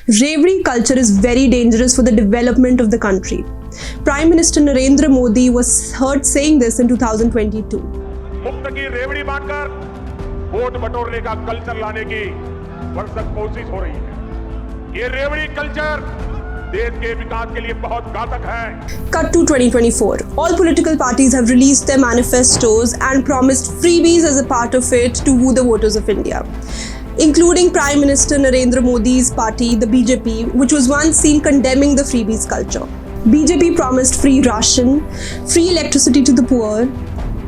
Revadi culture is very dangerous for the development of the country. Prime Minister Narendra Modi was heard saying this in 2022. मुफ्त की रेवड़ी बांटकर vote बटोरने का culture लाने की भरसक कोशिश हो रही है। ये रेवड़ी कल्चर देश के विकास के लिए बहुत घातक है। Cut to 2024. All political parties have released their manifestos and promised freebies as a part of it to woo the voters of India, including Prime Minister Narendra Modi's party, the BJP, which was once seen condemning the freebies culture. BJP promised free ration, free electricity to the poor,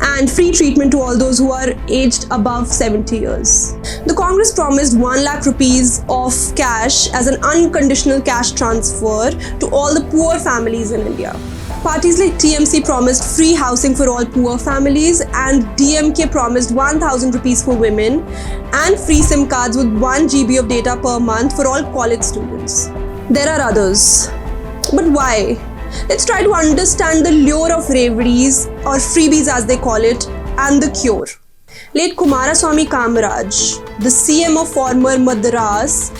and free treatment to all those who are aged above 70 years. The Congress promised 1 lakh rupees of cash as an unconditional cash transfer to all the poor families in India. Parties like TMC promised free housing for all poor families, and DMK promised 1000 rupees for women and free SIM cards with 1 GB of data per month for all college students. There are others. But why? Let's try to understand the lure of Revadis, or freebies as they call it, and the cure. Late Kumaraswamy Kamaraj, the CM of former Madras,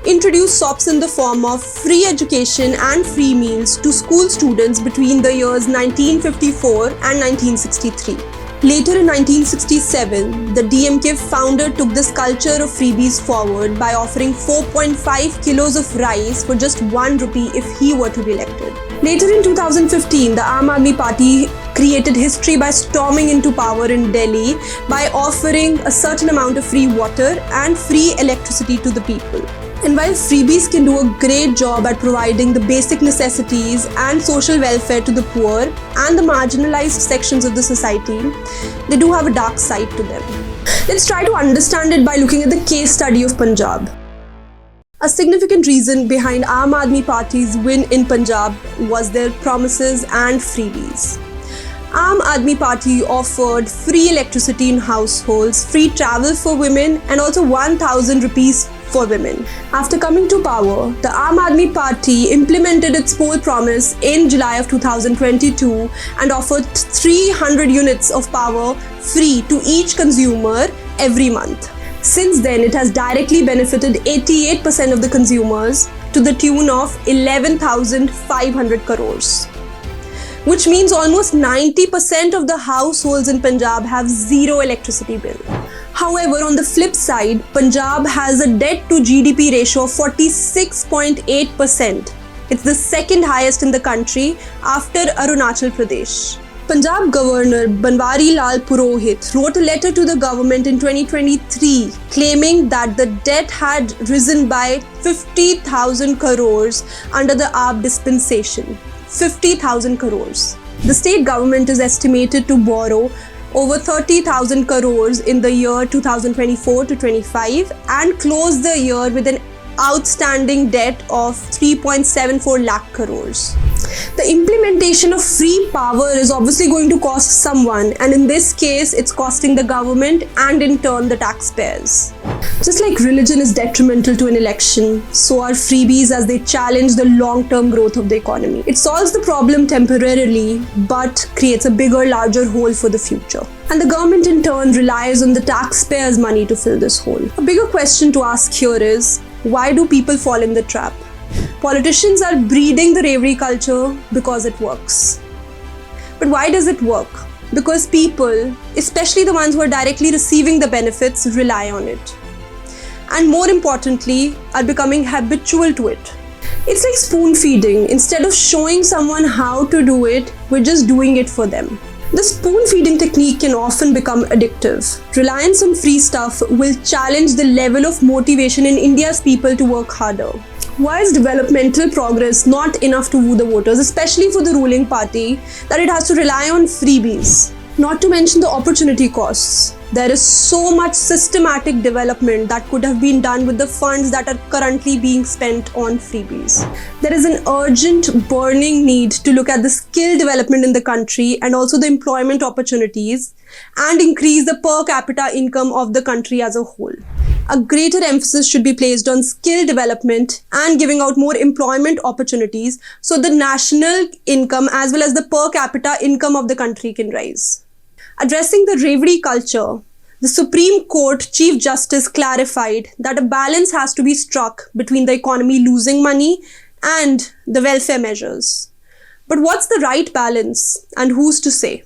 introduced SOPs in the form of free education and free meals to school students between the years 1954 and 1963. Later in 1967, the DMK founder took this culture of freebies forward by offering 4.5 kilos of rice for just 1 rupee if he were to be elected. Later in 2015, the Aam Aadmi Party created history by storming into power in Delhi by offering a certain amount of free water and free electricity to the people. And while freebies can do a great job at providing the basic necessities and social welfare to the poor and the marginalized sections of the society, they do have a dark side to them. Let's try to understand it by looking at the case study of Punjab. A significant reason behind Aam Aadmi Party's win in Punjab was their promises and freebies. Aam Aadmi Party offered free electricity in households, free travel for women, and also 1000 rupees for women. After coming to power, the Aam Aadmi Party implemented its poll promise in July of 2022 and offered 300 units of power free to each consumer every month. Since then, it has directly benefited 88% of the consumers to the tune of 11,500 crores. Which means almost 90% of the households in Punjab have zero electricity bill. However, on the flip side, Punjab has a debt to GDP ratio of 46.8%. It's the second highest in the country after Arunachal Pradesh. Punjab Governor Banwari Lal Purohit wrote a letter to the government in 2023 claiming that the debt had risen by 50,000 crores under the AAP dispensation. 50,000 crores. The state government is estimated to borrow over 30,000 crores in the year 2024 to 25 and close the year with an outstanding debt of 3.74 lakh crores. The implementation of free power is obviously going to cost someone, and in this case, it's costing the government and in turn the taxpayers. Just like religion is detrimental to an election, so are freebies as they challenge the long-term growth of the economy. It solves the problem temporarily, but creates a bigger, larger hole for the future. And the government in turn relies on the taxpayers' money to fill this hole. A bigger question to ask here is, why do people fall in the trap? Politicians are breeding the Revadi culture because it works. But why does it work? Because people, especially the ones who are directly receiving the benefits, rely on it. And more importantly, are becoming habitual to it. It's like spoon feeding. Instead of showing someone how to do it, we're just doing it for them. The spoon feeding technique can often become addictive. Reliance on free stuff will challenge the level of motivation in India's people to work harder. Why is developmental progress not enough to woo the voters, especially for the ruling party, that it has to rely on freebies? Not to mention the opportunity costs. There is so much systematic development that could have been done with the funds that are currently being spent on freebies. There is an urgent, burning need to look at the skill development in the country and also the employment opportunities and increase the per capita income of the country as a whole. A greater emphasis should be placed on skill development and giving out more employment opportunities so the national income as well as the per capita income of the country can rise. Addressing the Revadi culture, the Supreme Court Chief Justice clarified that a balance has to be struck between the economy losing money and the welfare measures. But what's the right balance, and who's to say?